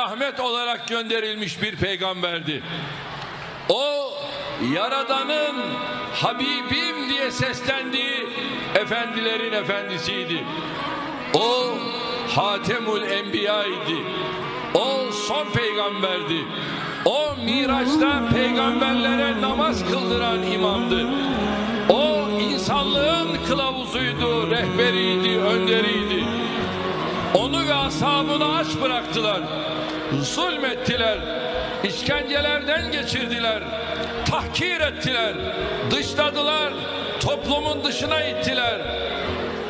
rahmet olarak gönderilmiş bir peygamberdi. O Yaradan'ın Habibim diye seslendiği efendilerin efendisiydi. O Hatemul Enbiya idi. O son peygamberdi. O Miraç'ta peygamberlere namaz kıldıran imamdı. O insanlığın kılavuzuydu, rehberiydi, önderiydi. Onu ve ashabını aç bıraktılar. Zulmettiler. İşkencelerden geçirdiler. Tahkir ettiler. Dışladılar. Toplumun dışına ittiler.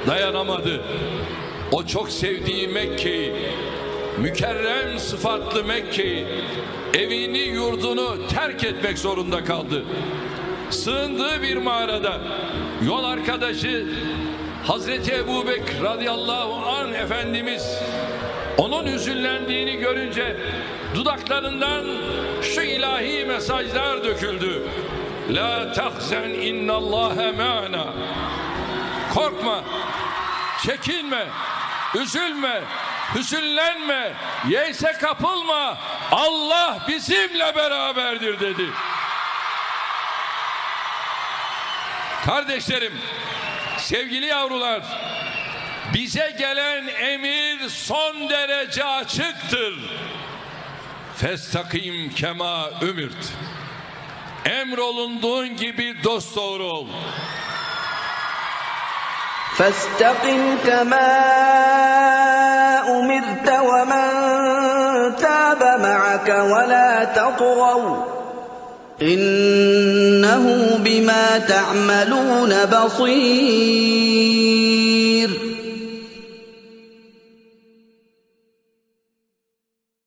Dayanamadı. O çok sevdiği Mekke'yi, mükerrem sıfatlı Mekke'yi, evini yurdunu terk etmek zorunda kaldı. Sığındığı bir mağarada yol arkadaşı Hazreti Ebubekir radıyallahu anh Efendimiz onun hüzünlendiğini görünce dudaklarından şu ilahi mesajlar döküldü. La tahzen innallâhe ma'ana. Korkma, çekinme, üzülme, hüzünlenme, yeyse kapılma. Allah bizimle beraberdir dedi. Kardeşlerim, sevgili yavrular, bize gelen emir son derece açıktır. Festakim kema ümirt. Emrolunduğun gibi dosdoğru ol. فاستقم كما أمرت ومن تاب معك ولا تطغوا إنه بما تعملون بصير